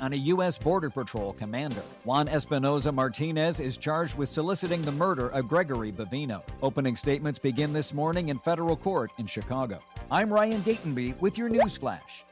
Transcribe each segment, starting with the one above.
on a U.S. Border Patrol commander. Juan Espinoza Martinez is charged with soliciting the murder of Gregory Bavino. Opening statements begin this morning in federal court in Chicago. I'm Ryan Gatenby with your news flash.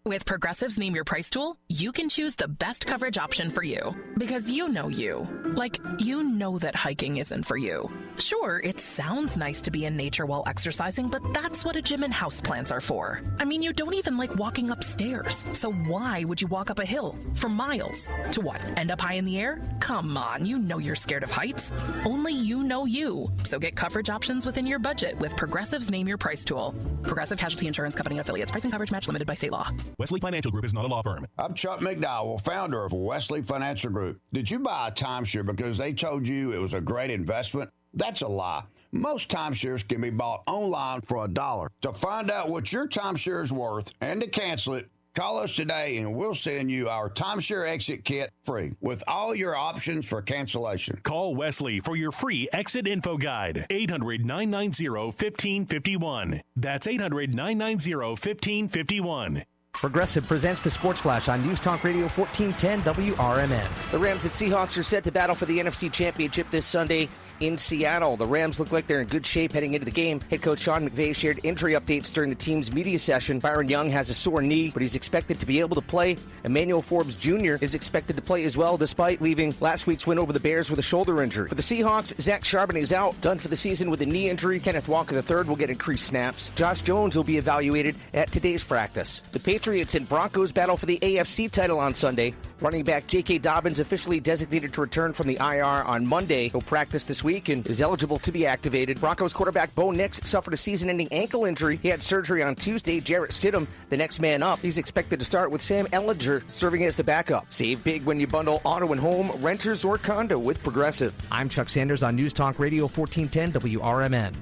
With Progressive's Name Your Price tool, you can choose the best coverage option for you. Because you know you. Like, you know that hiking isn't for you. Sure, it sounds nice to be in nature while exercising, but that's what a gym and houseplants are for. I mean, you don't even like walking upstairs. So why would you walk up a hill for miles? To what, end up high in the air? Come on, you know you're scared of heights. Only you know you. So get coverage options within your budget with Progressive's Name Your Price tool. Progressive Casualty Insurance Company and affiliates. Price and coverage match limited by state law. Wesley Financial Group is not a law firm. I'm Chuck McDowell, founder of Wesley Financial Group. Did you buy a timeshare because they told you it was a great investment? That's a lie. Most timeshares can be bought online for $1. To find out what your timeshare is worth and to cancel it, call us today and we'll send you our timeshare exit kit free with all your options for cancellation. Call Wesley for your free exit info guide. 800-990-1551. That's 800-990-1551. Progressive presents the Sports Flash on News Talk Radio 1410 WRMN. The Rams and Seahawks are set to battle for the NFC Championship this Sunday in Seattle. The Rams look like they're in good shape heading into the game. Head coach Sean McVay shared injury updates during the team's media session. Byron Young has a sore knee, but he's expected to be able to play. Emmanuel Forbes Jr. is expected to play as well, despite leaving last week's win over the Bears with a shoulder injury. For the Seahawks, Zach Charbonnet is out, done for the season with a knee injury. Kenneth Walker III will get increased snaps. Josh Jones will be evaluated at today's practice. The Patriots and Broncos battle for the AFC title on Sunday. Running back J.K. Dobbins officially designated to return from the IR on Monday. He'll practice this week and is eligible to be activated. Broncos quarterback Bo Nix suffered a season-ending ankle injury. He had surgery on Tuesday. Jarrett Stidham, the next man up. He's expected to start with Sam Ehlinger serving as the backup. Save big when you bundle auto and home, renters, or condo with Progressive. I'm Chuck Sanders on News Talk Radio 1410 WRMN.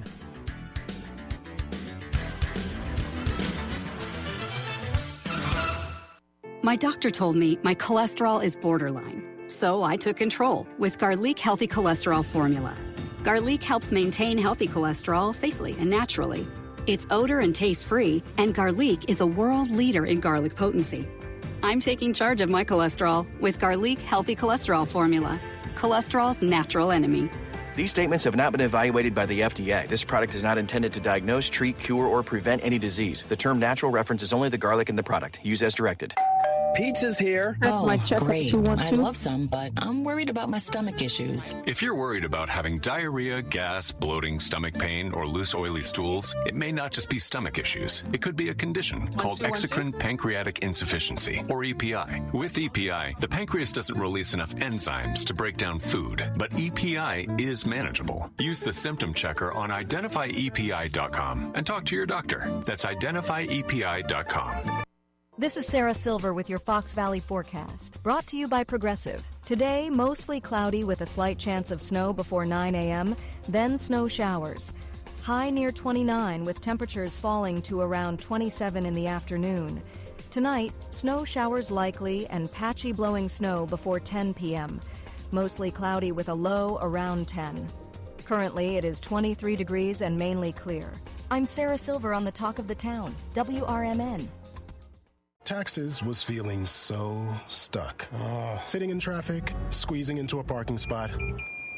My doctor told me my cholesterol is borderline, so I took control with Garlic Healthy Cholesterol Formula. Garlic helps maintain healthy cholesterol safely and naturally. It's odor and taste-free, and Garlic is a world leader in garlic potency. I'm taking charge of my cholesterol with Garlic Healthy Cholesterol Formula, cholesterol's natural enemy. These statements have not been evaluated by the FDA. This product is not intended to diagnose, treat, cure, or prevent any disease. The term natural references only the garlic in the product. Use as directed. Pizza's here. Oh, great. I love some, but I'm worried about my stomach issues. If you're worried about having diarrhea, gas, bloating, stomach pain, or loose oily stools, it may not just be stomach issues. It could be a condition called exocrine pancreatic insufficiency, or EPI. With EPI, the pancreas doesn't release enough enzymes to break down food, but EPI is manageable. Use the symptom checker on identifyepi.com and talk to your doctor. That's identifyepi.com. This is Sarah Silver with your Fox Valley forecast, brought to you by Progressive. Today, mostly cloudy with a slight chance of snow before 9 a.m., then snow showers. High near 29 with temperatures falling to around 27 in the afternoon. Tonight, snow showers likely and patchy blowing snow before 10 p.m. Mostly cloudy with a low around 10. Currently, it is 23 degrees and mainly clear. I'm Sarah Silver on the Talk of the Town, WRMN. Taxes was feeling so stuck. Sitting in traffic, squeezing into a parking spot,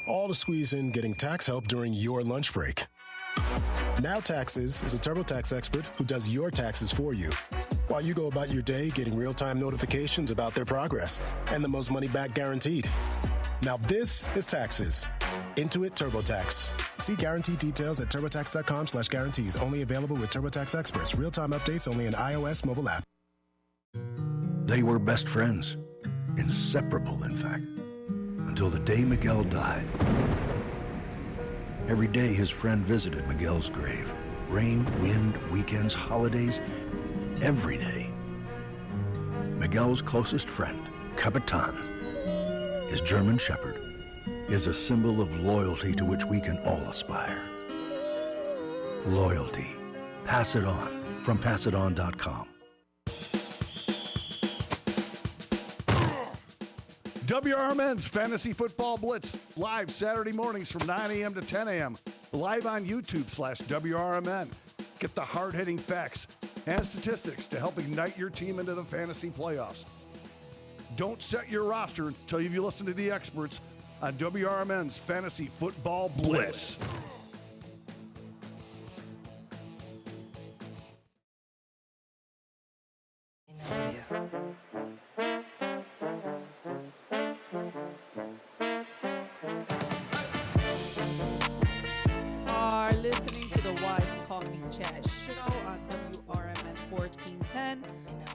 all to squeeze in getting tax help during your lunch break. Now Taxes is a TurboTax expert who does your taxes for you, while you go about your day getting real-time notifications about their progress and the most money back guaranteed. Now this is Taxes. Intuit TurboTax. See guarantee details at turbotax.com/guarantees. Only available with TurboTax experts. Real-time updates only in iOS mobile app. They were best friends, inseparable, in fact, until the day Miguel died. Every day his friend visited Miguel's grave. Rain, wind, weekends, holidays, every day. Miguel's closest friend, Capitan, his German Shepherd, is a symbol of loyalty to which we can all aspire. Loyalty. Pass it on from passiton.com. WRMN's Fantasy Football Blitz, live Saturday mornings from 9 a.m. to 10 a.m. Live on YouTube/WRMN. Get the hard-hitting facts and statistics to help ignite your team into the fantasy playoffs. Don't set your roster until you listen to the experts on WRMN's Fantasy Football Blitz. Are listening to the Wise Coffee Chat show on WRMN 1410.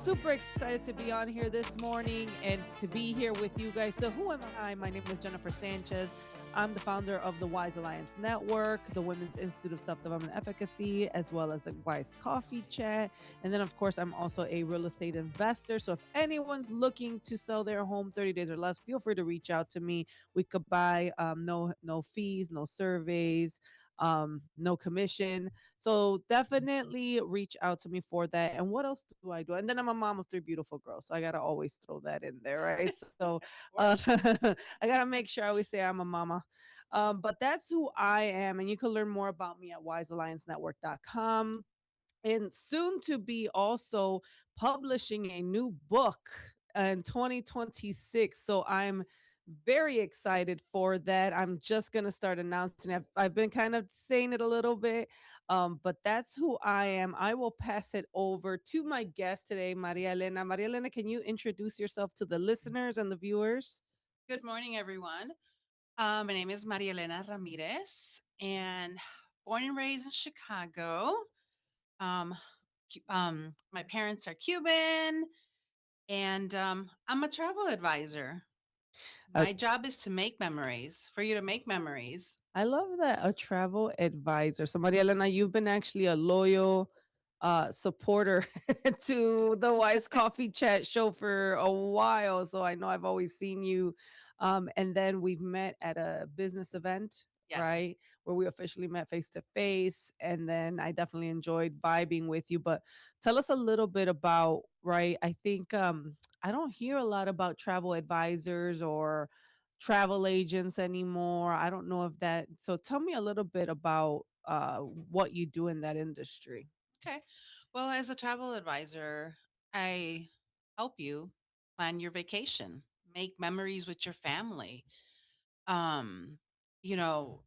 Super excited to be on here this morning and to be here with you guys. So who am I? My name is Jennifer Sanchez. I'm the founder of the Wise Alliance Network, the Women's Institute of Self-Development Efficacy, as well as the Wise Coffee Chat. And then, of course, I'm also a real estate investor. So if anyone's looking to sell their home 30 days or less, feel free to reach out to me. We could buy no fees, no surveys, no commission. So definitely reach out to me for that. And what else do I do? And then I'm a mom of 3 beautiful girls. So I got to always throw that in there, right? So I got to make sure I always say I'm a mama. But that's who I am. And you can learn more about me at wisealliancenetwork.com. And soon to be also publishing a new book in 2026. So I'm very excited for that. I'm just going to start announcing. I've been kind of saying it a little bit, but that's who I am. I will pass it over to my guest today, Maria Elena. Maria Elena, can you introduce yourself to the listeners and the viewers? Good morning, everyone. My name is Maria Elena Ramirez, and born and raised in Chicago. My parents are Cuban, and I'm a travel advisor. My job is to make memories, for you to make memories. I love that, a travel advisor. So Maria Elena, you've been actually a loyal supporter to the Wise Coffee Chat show for a while. So I know I've always seen you. And then we've met at a business event, Yes. right? Where we officially met face to face. And then I definitely enjoyed vibing with you. But tell us a little bit about, right? I think I don't hear a lot about travel advisors or travel agents anymore. I don't know if that, so tell me a little bit about what you do in that industry. Okay. Well, as a travel advisor, I help you plan your vacation, make memories with your family. Um, you know,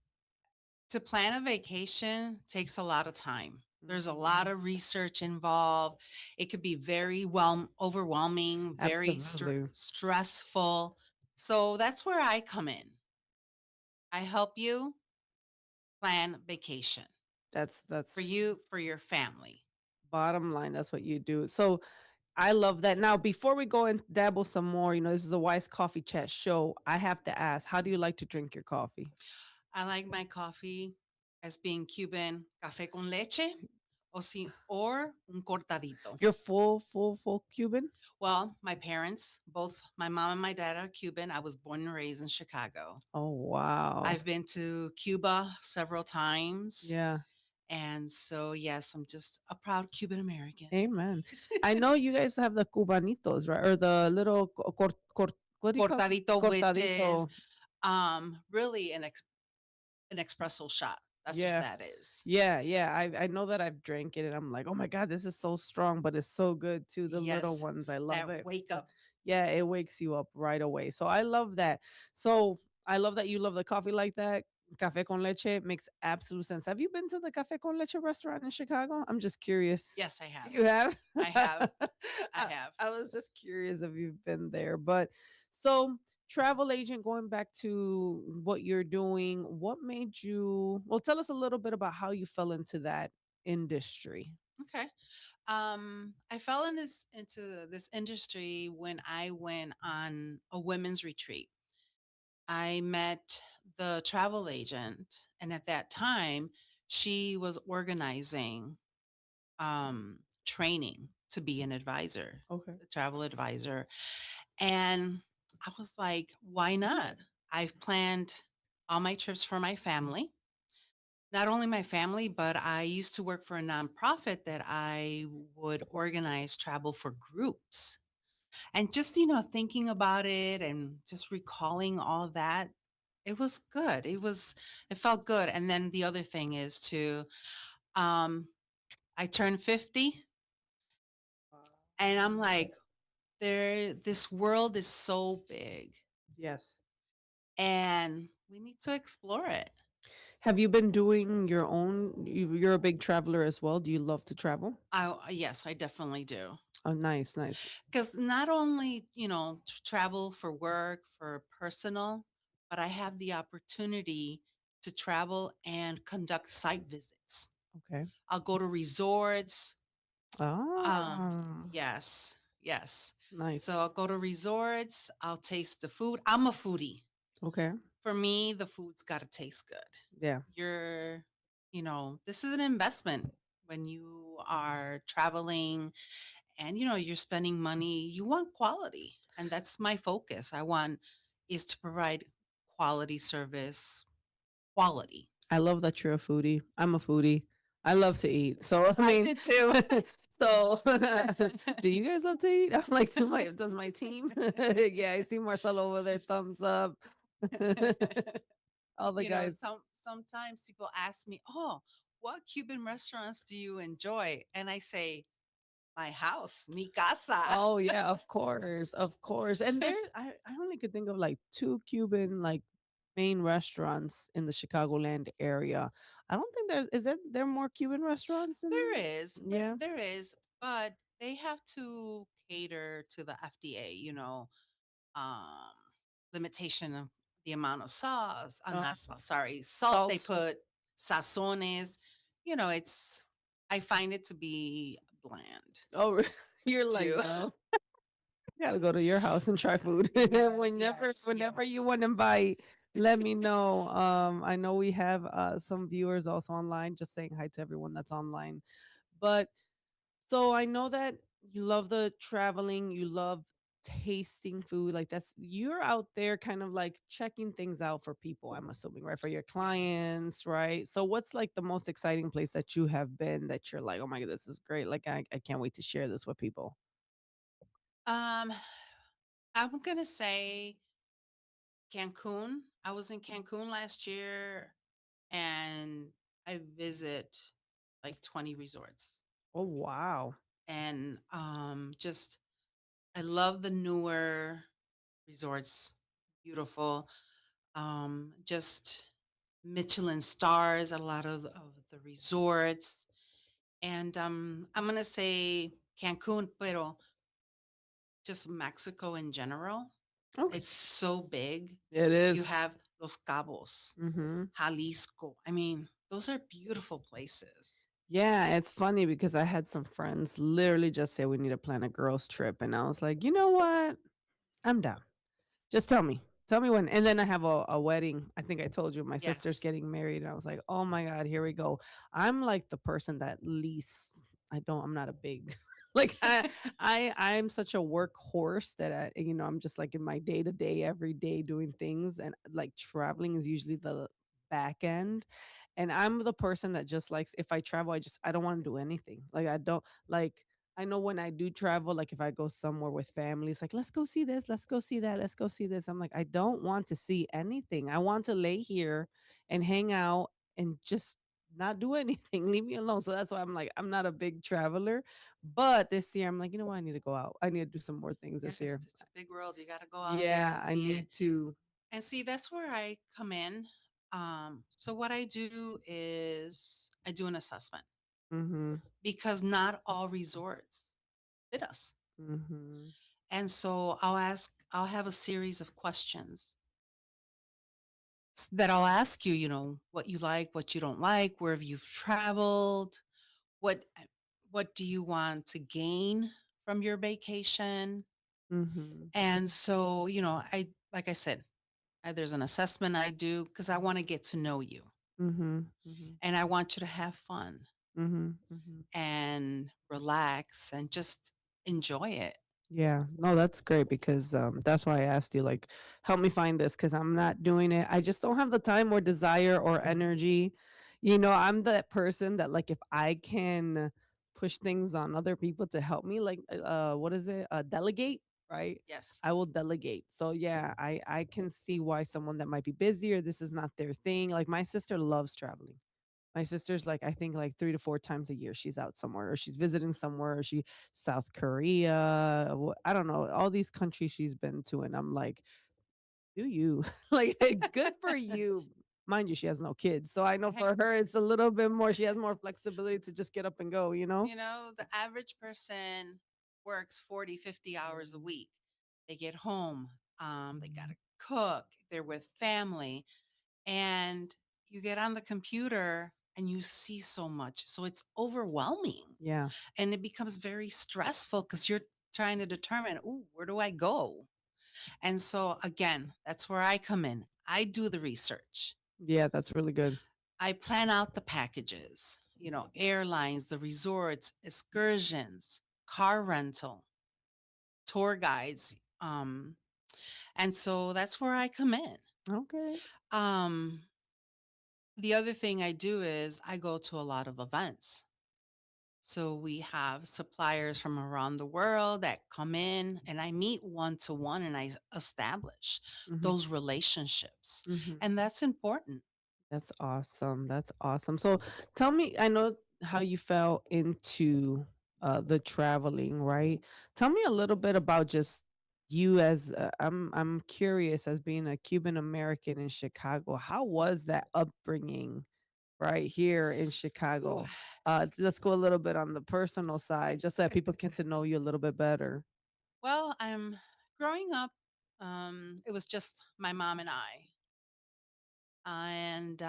to plan a vacation takes a lot of time. There's a lot of research involved. It could be very overwhelming, very Absolutely. stressful. So that's where I come in. I help you plan vacation That's for you, for your family. bottom line. That's what you do. So I love that. Now, before we go and dabble some more, this is a Wise Coffee Chat show. I have to ask, how do you like to drink your coffee? I like my coffee as being Cuban, café con leche or un cortadito. You're full Cuban? Well, my parents, both my mom and my dad are Cuban. I was born and raised in Chicago. Oh, wow. I've been to Cuba several times. Yeah. And so, yes, I'm just a proud Cuban American. Amen. I know you guys have the cubanitos, right? Or the little what do you call it? Cortadito, which is really an espresso shot. That's Yeah. what that is. Yeah. I know that I've drank it and I'm like, oh my God, this is so strong, but it's so good too. The little Yes, ones, I love that it. wake up. Yeah, it wakes you up right away. So I love that. So I love that you love the coffee like that. Café con leche makes absolute sense. Have you been to the Café con leche restaurant in Chicago? I'm just curious. Yes, I have. You have? I have. I have. I was just curious if you've been there. But so, travel agent, going back to what you're doing, what made you, well, tell us a little bit about how you fell into that industry. Okay. I fell into this industry when I went on a women's retreat. I met the travel agent, and at that time, she was organizing training to be an advisor, Okay. a travel advisor. And I was like, why not? I've planned all my trips for my family. Not only my family, but I used to work for a nonprofit that I would organize travel for groups. And just, thinking about it and just recalling all that, It was good. It felt good. And then the other thing is um, I turned 50 and I'm like, this world is so big Yes. and we need to explore it. Have you been doing your own? You're a big traveler as well. Do you love to travel? Yes, I definitely do. Oh, nice, nice. Because not only, travel for work, for personal, but I have the opportunity to travel and conduct site visits. Okay. I'll go to resorts. Ah, Yes, yes. nice. So I'll go to resorts, I'll taste the food. I'm a foodie. Okay. For me, the food's got to taste good. Yeah. This is an investment when you are traveling and you're spending money, you want quality. And that's my focus. Is to provide quality service, quality. I love that you're a foodie. I'm a foodie. I love to eat. So I I mean, did too. so do you guys love to eat? I'm like, does my team? Yeah, I see Marcelo over there, thumbs up. All the guys. Sometimes people ask me, "Oh, what Cuban restaurants do you enjoy?" And I say, "My house, mi casa." Oh yeah, of course, of course. And I only could think of like two Cuban like main restaurants in the Chicagoland area. I don't think there are more Cuban restaurants in There is, yeah. there is, but they have to cater to the FDA, um, limitation of the amount of sauce. I'm not sauce, sorry, salt they Salt. put, sazones. I find it to be bland Oh, you're like, too. no. Gotta go to your house and try food. Whenever you want to invite, let me know. I know we have some viewers also online, just saying hi to everyone that's online. But so I know that you love the traveling, you love tasting food. Like you're out there kind of like checking things out for people, I'm assuming, right? For your clients, right? So what's like the most exciting place that you have been that you're like, oh my God, this is great. Like I can't wait to share this with people. Um, I'm gonna say Cancun. I was in Cancun last year and I visit like 20 resorts. Oh wow. And just I love the newer resorts. Beautiful. Just Michelin stars, a lot of the resorts. And I'm gonna say Cancun, pero just Mexico in general. Okay. It's so big. It You is. have Los Cabos, Mm-hmm. Jalisco. I mean, those are beautiful places. Yeah, it's funny because I had some friends literally just say we need to plan a girls' trip. And I was like, you know what? I'm down. Just tell me. Tell me when. And then I have a wedding. I think I told you my sister's Yes. getting married. And I was like, oh my God, here we go. I'm like the person that least I'm not a big like I'm such a workhorse that I'm just like in my day to day, every day doing things. And like traveling is usually the back end. And I'm the person that just likes if I travel, I don't want to do anything. Like I don't like I know when I do travel, like if I go somewhere with families, like, let's go see this, let's go see that, let's go see this. I'm like, I don't want to see anything. I want to lay here and hang out and just not do anything. Leave me alone. So that's why I'm like, I'm not a big traveler. But this year, I'm like, you know what? I need to go out. I need to do some more things Yeah, this year. it's a big world. You got to go out there Yeah, and I see it. need to. And see, that's where I come in. So what I do is I do an assessment Mm-hmm. because not all resorts fit us. Mm-hmm. And so I'll have a series of questions that I'll ask you, what you like, what you don't like, where have you traveled, what what do you want to gain from your vacation? Mm-hmm. And so, I like I said, there's an assessment I do because I want to get to know you Mm-hmm. Mm-hmm. and I want you to have fun Mm-hmm. Mm-hmm. and relax and just enjoy it. Yeah, no, that's great because that's why I asked you, like, help me find this because I'm not doing it. I just don't have the time or desire or energy. I'm that person that, like, if I can push things on other people to help me, like, what is it? Delegate. right? Yes. I will delegate. So yeah, I can see why someone that might be busier, this is not their thing. Like my sister loves traveling. My sister's like, I think like 3 to 4 times a year she's out somewhere or she's visiting somewhere or she South Korea. I don't know, all these countries she's been to. And I'm like, do you like good for you. Mind you, she has no kids. So I know Hey, for her it's a little bit more, she has more flexibility to just get up and go, you know? you know, the average person works 40, 50 hours a week. They get home, they got to cook, they're with family, and you get on the computer and you see so much. So it's overwhelming Yeah. and it becomes very stressful because you're trying to determine, oh, where do I go? And so, again, that's where I come in. I do the research. Yeah, that's really good. I plan out the packages, airlines, the resorts, excursions, car rental, tour guides. And so that's where I come in. Okay. Um, the other thing I do is I go to a lot of events. So we have suppliers from around the world that come in and I meet one to one and I establish Mhm. those relationships. Mhm. And that's important. That's awesome. That's awesome. So tell me, I know how you fell into the traveling, right? Tell me a little bit about just you as I'm curious as being a Cuban American in Chicago. How was that upbringing right here in Ooh. Chicago? Let's go a little bit on the personal side, just so that people get to know you a little bit better. Well, I'm growing up. It was just my mom and I, and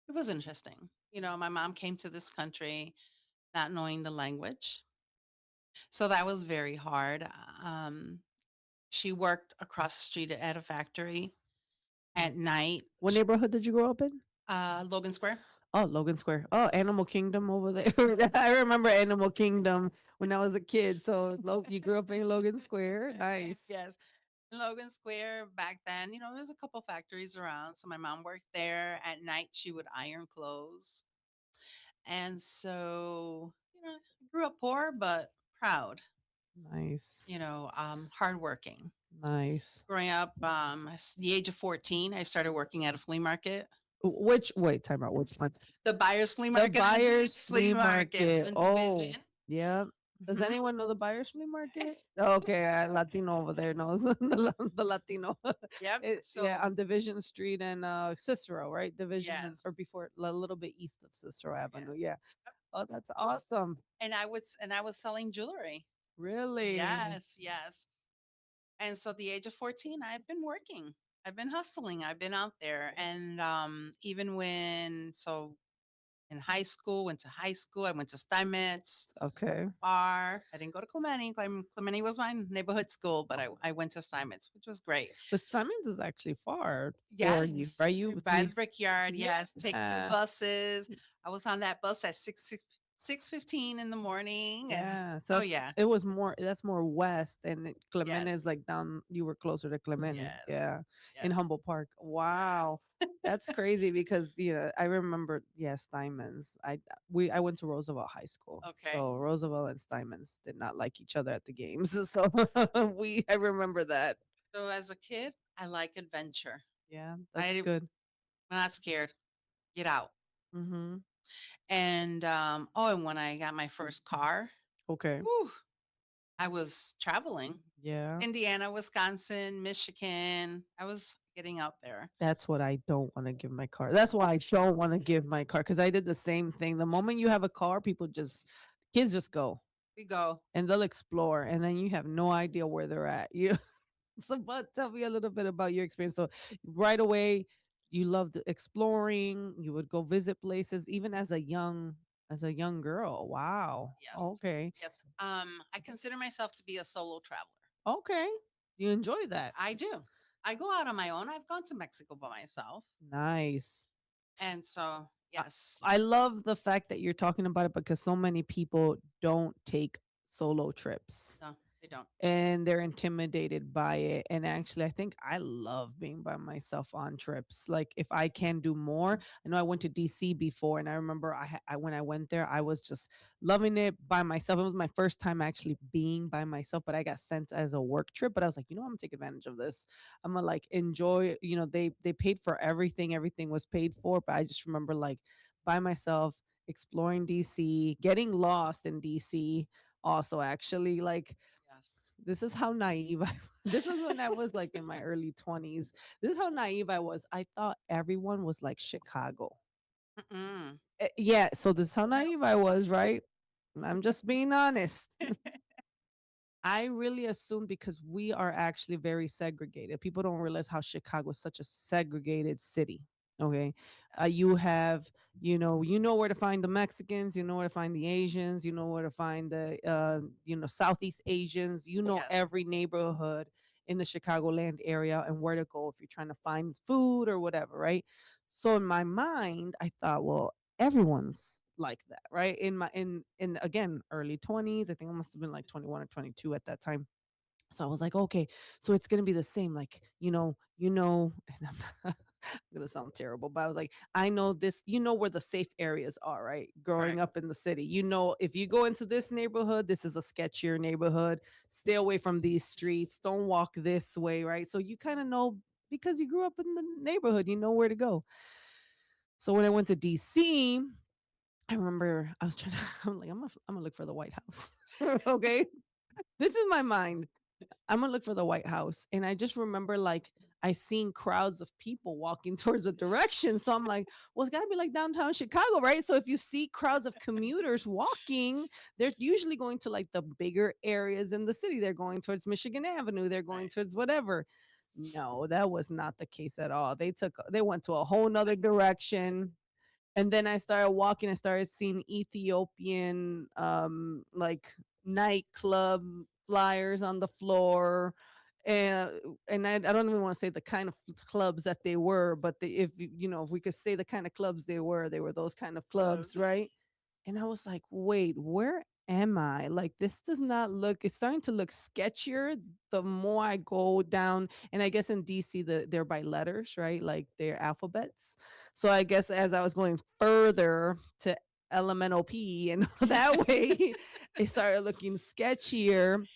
it was interesting. My mom came to this country not knowing the language, so that was very hard. Um, she worked across the street at a factory at night. What neighborhood did you grow up in? Logan Square. Oh, Logan Square. Oh, Animal Kingdom over there. I remember Animal Kingdom when I was a kid. So you grew up in Logan Square. Nice. Yes. Logan Square back then, there's a couple factories around. So my mom worked there. At night, she would iron clothes. And so, I grew up poor, but proud, Nice. hardworking. Nice. Growing up, the age of 14, I started working at a flea market. Wait, time out. Which one? The Buyers Flea The Market. Buyers Flea Market. in Oh, Division. yeah. Does Mhm. anyone know the Buyers Flea Market? Okay, Latino over there knows the Latino. Yep. Yeah, So, on Division Street and Cicero, right? Division yes. or before a little bit east of Cicero Yeah. Avenue. Yeah. Oh, that's awesome. And I was selling jewelry. Really? Yes, yes. And so at the age of 14, I've been working. I've been hustling. I've been out there. And even in high school, went to high school. I went to Steinmetz, Okay. Bar. I didn't go to Clementi. Clementi was my neighborhood school, but I went to Steinmetz, which was great. But Simons is actually far for you, Yes. right? You By the Brickyard. Yes. Take yeah. buses. I was on that bus at 6:15 in the morning. And Yeah. oh So yeah. it was more that's more west and Clemente Yes. is like down you were closer to Clemente. Yes. Yeah. In Yes. Humboldt Park. Wow. That's crazy because I remember Steinman's. I went to Roosevelt High School. Okay. So Roosevelt and Steinman's did not like each other at the games. So I remember that. So as a kid, I like adventure. Yeah, I that's didn't- good. I'm not scared. Get out. Mhm. And and when I got my first car, Okay. whew, I was traveling. Yeah. Indiana, Wisconsin, Michigan. I was getting out there. That's what I don't want to give my car. That's why I don't want to give my car because I did the same thing. The moment you have a car, kids just go We go. and they'll explore, and then you have no idea where they're at. So, but tell me a little bit about your experience. So, right away, you loved exploring. You would go visit places, even as a young girl. Wow. Yeah. Okay. Yes. I consider myself to be a solo traveler. Okay. You enjoy that? I do. I go out on my own. I've gone to Mexico by myself. Nice. And so, yes. I love the fact that you're talking about it because so many people don't take solo trips. No, They don't. and they're intimidated by it. And actually, I think I love being by myself on trips. Like if I can do more, I know I went to DC before, and I remember when I went there, I was just loving it by myself. It was my first time actually being by myself, but I got sent as a work trip. But I was like, I'm gonna take advantage of this. I'm gonna like enjoy. They paid for everything. Everything was paid for, but I just remember like by myself exploring DC, getting lost in DC. Also, actually, like Yes. this is how naive this is when I was like in my early 20s. This is how naive I was. I thought everyone was like Chicago. Mm-mm. Yeah, so this is how naive I was, right? I'm just being honest. I really assume because we are actually very segregated. People don't realize how Chicago is such a segregated city. Okay. You have, you know where to find the Mexicans, you know where to find the Asians, you know where to find the, Southeast Asians, Yes. every neighborhood in the Chicagoland area and where to go if you're trying to find food or whatever, right? So in my mind, I thought, well, everyone's like that, right? In again, early 20s. I think I must have been like 21 or 22 at that time. So I was like, okay, so it's gonna be the same, like, and I'm gonna sound terrible, but I was like, I know this, where the safe areas are, right? Growing Right. up in the city, if you go into this neighborhood, this is a sketchier neighborhood. Stay away from these streets. Don't walk this way, right? So you kind of know because you grew up in the neighborhood, you know where to go. So when I went to DC, I remember I was trying to, I'm gonna look for the White House. Okay. This is my mind. I'm gonna look for the White House. And I just remember like I seen crowds of people walking towards a direction. So I'm like, well, it's gotta be like downtown Chicago, right? So if you see crowds of commuters walking, they're usually going to like the bigger areas in the city. They're going towards Michigan Avenue, they're going towards whatever. No, that was not the case at all. They went to a whole nother direction. And then I started walking. I started seeing Ethiopian like nightclub flyers on the floor. And I don't even want to say the kind of clubs that they were, but if we could say the kind of clubs they were those kind of clubs, right? And I was like, wait, where am I? Like, this does not look, it's starting to look sketchier the more I go down. And I guess in DC, they're by letters, right? Like they're alphabets. So I guess as I was going further to elemental P and that way, it started looking sketchier.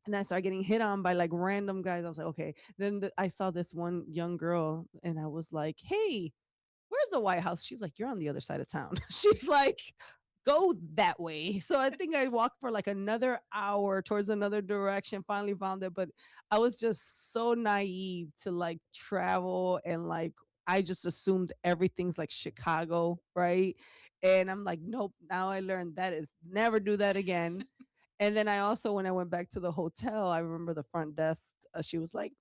And I started getting hit on by like random guys. I was like, okay. Then I saw this one young girl and I was like, hey, where's the White House? She's like, you're on the other side of town. She's like, go that way. So I think I walked for like another hour towards another direction, finally found it. But I was just so naive to like travel and like, I just assumed everything's like Chicago, right? And I'm like, nope. Now I learned that is never do that again. And then I also, when I went back to the hotel, I remember the front desk, she was like,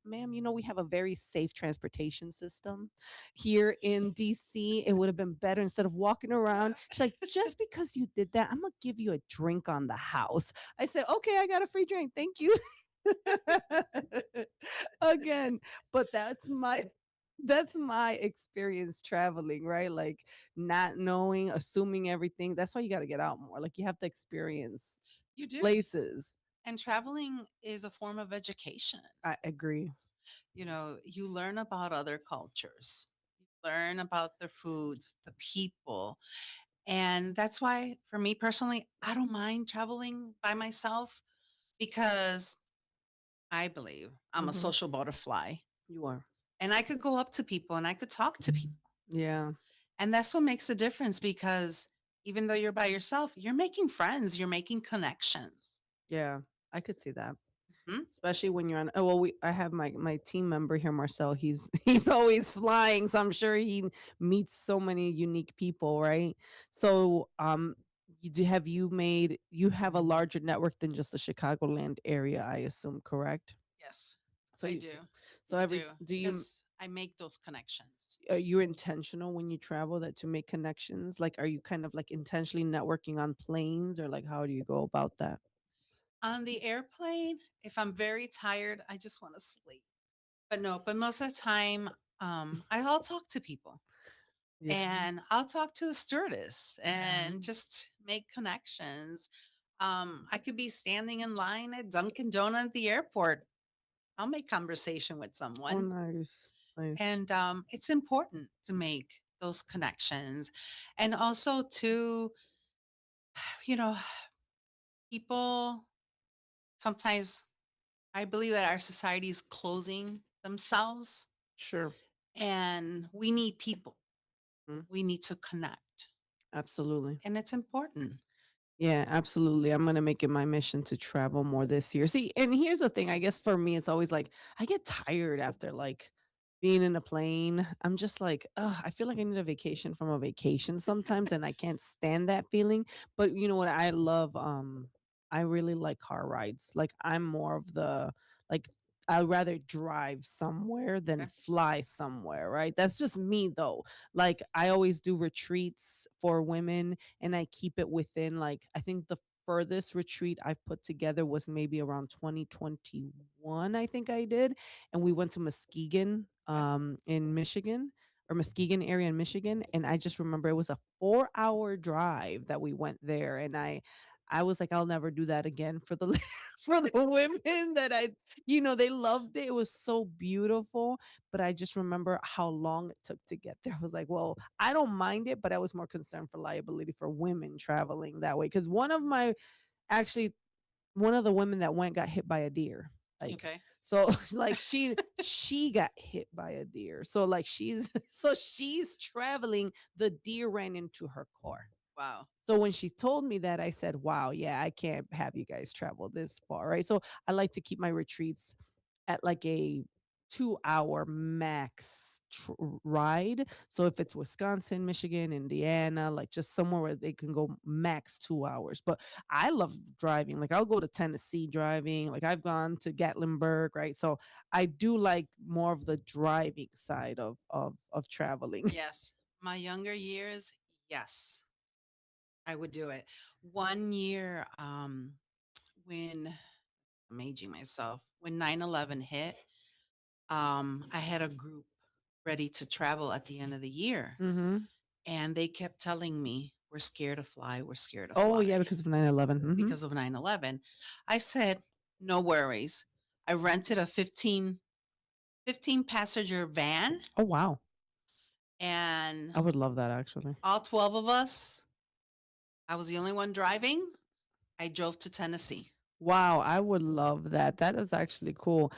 ma'am, we have a very safe transportation system here in DC. It would have been better instead of walking around. She's like, just because you did that, I'm going to give you a drink on the house. I said, okay, I got a free drink. Thank you. Again, but that's my experience traveling, right? Like not knowing, assuming everything. That's why you got to get out more. Like you have to experience You do. places. And traveling is a form of education. I agree. You learn about other cultures, you learn about the foods, the people. And that's why, for me personally, I don't mind traveling by myself because I believe I'm a Mhm. social butterfly You are. and I could go up to people and I could talk to people. Yeah. And that's what makes a difference because even though you're by yourself, you're making friends, you're making connections. Yeah. I could see that. Mhm. Especially when you're on, oh well, I have my team member here, Marcel. He's he's always flying, so I'm sure he meets so many unique people, right? So you have a larger network than just the Chicagoland area, I assume, correct? Yes, So I you, do. so I every do. do you Because I make those connections. are you intentional when you travel that to make connections? Like, are you kind of like intentionally networking on planes, or like how do you go about that? On the airplane, if I'm very tired, I just want to sleep. But no, but most of the time, I'll talk to people Yeah. and I'll talk to the stewardess and just make connections. I could be standing in line at Dunkin' Donut at the airport. I'll make conversation with Oh, someone. nice. Nice. And it's important to make those connections. And also to, you know, people sometimes, I believe that our society is closing themselves, Sure. and we need people. We need to connect, Absolutely. and it's important. Yeah, absolutely. I'm gonna make it my mission to travel more this year. See, and here's the thing. I guess for me, it's always like I get tired after like being in a plane. I'm just like, ugh, I feel like I need a vacation from a vacation sometimes, and I can't stand that feeling. But you know what? I love. I really like car rides. Like I'm more of the like. I'd rather drive somewhere than fly somewhere, right? That's just me though. Like I always do retreats for women and I keep it within like I think the furthest retreat I've put together was maybe around 2021, I think I did. And we went to Muskegon in Michigan or Muskegon area in Michigan. And I just remember it was a 4-hour drive that we went there. And I was like, I'll never do that again for the for the women that they loved it. It was so beautiful, but I just remember how long it took to get there. I was like, well, I don't mind it, but I was more concerned for liability for women traveling that way. Because actually, one of the women that went got hit by a deer. Like, Okay. so like she got hit by a deer. So like she's traveling, the deer ran into her car. Wow. So when she told me that, I said, wow, yeah, I can't have you guys travel this far, right? So I like to keep my retreats at like a 2-hour max ride. So if it's Wisconsin, Michigan, Indiana, like just somewhere where they can go max 2 hours. But I love driving. Like I'll go to Tennessee driving. Like I've gone to Gatlinburg, right? So I do like more of the driving side of traveling. Yes. My younger years, yes, I would do it. One year, when I'm aging myself, when 9/11 hit, I had a group ready to travel at the end of the year. Mm-hmm. And they kept telling me, we're scared to fly. We're scared to Oh fly yeah, because of 9/11. Mhm. because of 9/11. I said, no worries. I rented a 15 passenger van, Oh wow. and I would love that actually. all 12 of us, I was the only one driving. I drove to Tennessee. Wow, I would love that. That is actually cool.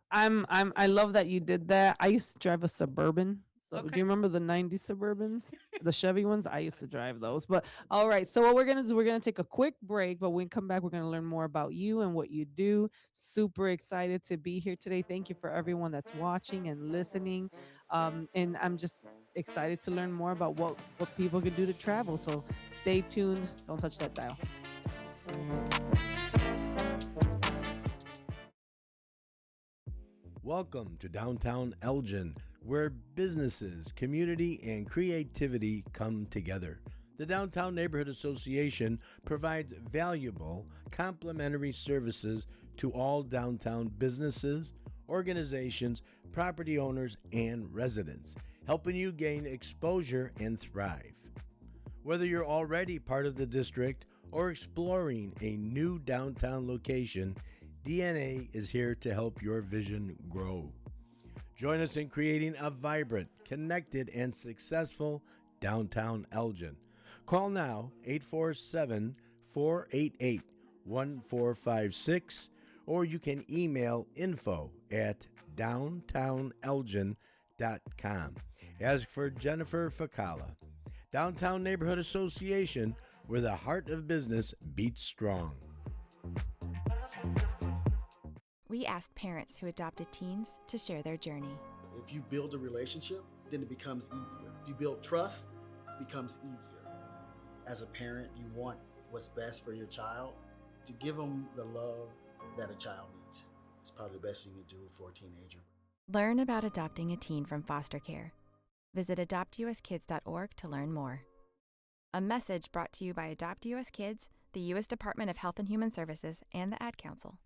I love that you did that. I used to drive a Suburban. So do you remember the 90s Suburbans? The Chevy ones? I used to drive those. But all right, so what we're gonna do, we're gonna take a quick break, but when we come back, we're gonna learn more about you and what you do. Super excited to be here today. Thank you for everyone that's watching and listening. And I'm just excited to learn more about what people can do to travel. So stay tuned. Don't touch that dial. Welcome to downtown Elgin, where businesses, community, and creativity come together. The Downtown Neighborhood Association provides valuable, complimentary services to all downtown businesses, organizations, property owners, and residents, helping you gain exposure and thrive. Whether you're already part of the district or exploring a new downtown location, DNA is here to help your vision grow. Join us in creating a vibrant, connected, and successful downtown Elgin. Call now 847-488-1456, or you can email info@downtownelgin.com. Ask for Jennifer Facala. Downtown Neighborhood Association, where the heart of business beats strong. We asked parents who adopted teens to share their journey. If you build a relationship, then it becomes easier. If you build trust, it becomes easier. As a parent, you want what's best for your child. To give them the love that a child needs. It's probably the best thing you can do for a teenager. Learn about adopting a teen from foster care. Visit adoptuskids.org to learn more. A message brought to you by Adopt US Kids, the U.S. Department of Health and Human Services, and the Ad Council.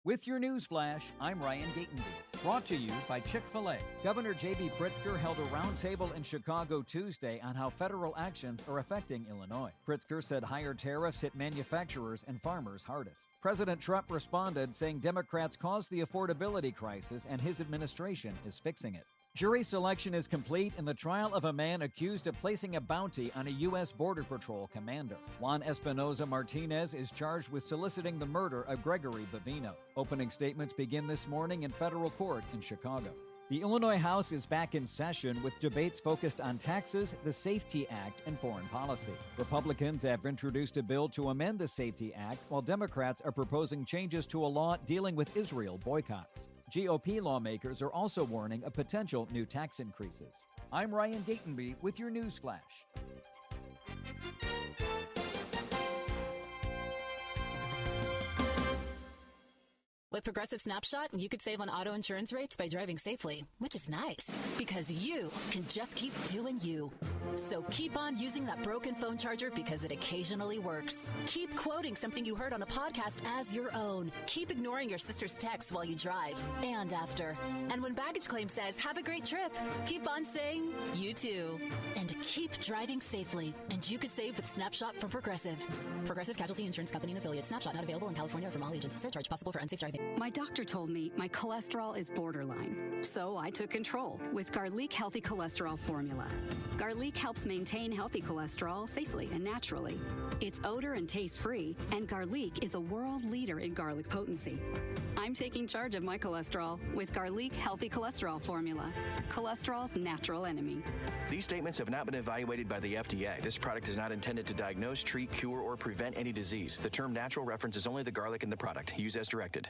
With your news flash, I'm Ryan Gatenby. Brought to you by Chick-fil-A. Governor J.B. Pritzker held a roundtable in Chicago Tuesday on how federal actions are affecting Illinois. Pritzker said higher tariffs hit manufacturers and farmers hardest. President Trump responded, saying Democrats caused the affordability crisis and his administration is fixing it. Jury selection is complete in the trial of a man accused of placing a bounty on a U.S. Border Patrol commander. Juan Espinoza Martinez is charged with soliciting the murder of Gregory Bavino. Opening statements begin this morning in federal court in Chicago. The Illinois House is back in session with debates focused on taxes, the SAFETY Act, and foreign policy. Republicans have introduced a bill to amend the SAFETY Act, while Democrats are proposing changes to a law dealing with Israel boycotts. GOP lawmakers are also warning of potential new tax increases. I'm Ryan Gatenby with your news flash. With Progressive Snapshot, you could save on auto insurance rates by driving safely, which is nice because you can just keep doing you. So keep on using that broken phone charger because it occasionally works. Keep quoting something you heard on a podcast as your own. Keep ignoring your sister's texts while you drive and after. And when baggage claim says, have a great trip, keep on saying, you too. And keep driving safely. And you could save with Snapshot from Progressive. Progressive Casualty Insurance Company and affiliates. Snapshot not available in California or from all agents. Surcharge possible for unsafe driving. My doctor told me my cholesterol is borderline, so I took control with Garlic Healthy Cholesterol Formula. Garlic helps maintain healthy cholesterol safely and naturally. It's odor and taste-free, and Garlic is a world leader in garlic potency. I'm taking charge of my cholesterol with Garlic Healthy Cholesterol Formula, cholesterol's natural enemy. These statements have not been evaluated by the FDA. This product is not intended to diagnose, treat, cure, or prevent any disease. The term natural references only the garlic in the product. Use as directed.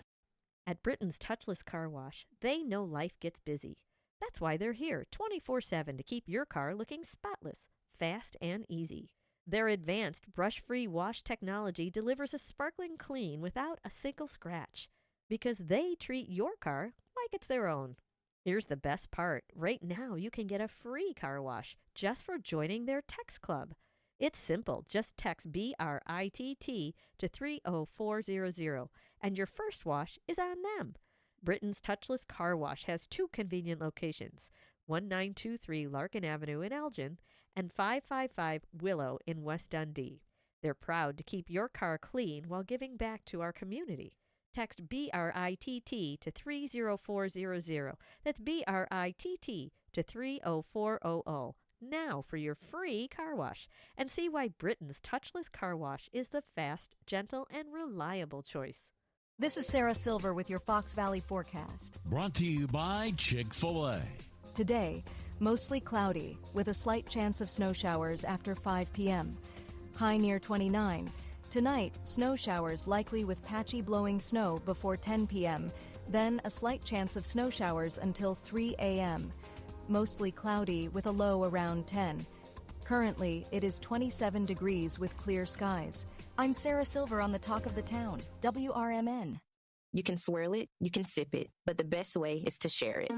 At Britain's Touchless Car Wash, they know life gets busy. That's why they're here 24/7 to keep your car looking spotless, fast, and easy. Their advanced brush-free wash technology delivers a sparkling clean without a single scratch because they treat your car like it's their own. Here's the best part. Right now, you can get a free car wash just for joining their text club. It's simple. Just text BRITT to 30400, and your first wash is on them. Britain's Touchless Car Wash has two convenient locations, 1923 Larkin Avenue in Elgin and 555 Willow in West Dundee. They're proud to keep your car clean while giving back to our community. Text BRITT to 30400. That's BRITT to 30400. Now for your free car wash, and see why Britain's Touchless Car Wash is the fast, gentle, and reliable choice. This is Sarah Silver with your Fox Valley forecast. Brought to you by Chick-fil-A. Today, mostly cloudy with a slight chance of snow showers after 5 p.m. High near 29. Tonight, snow showers likely with patchy blowing snow before 10 p.m. Then a slight chance of snow showers until 3 a.m. Mostly cloudy with a low around 10. Currently, it is 27 degrees with clear skies. I'm Sarah Silver on the Talk of the Town, WRMN. You can swirl it, you can sip it, but the best way is to share it.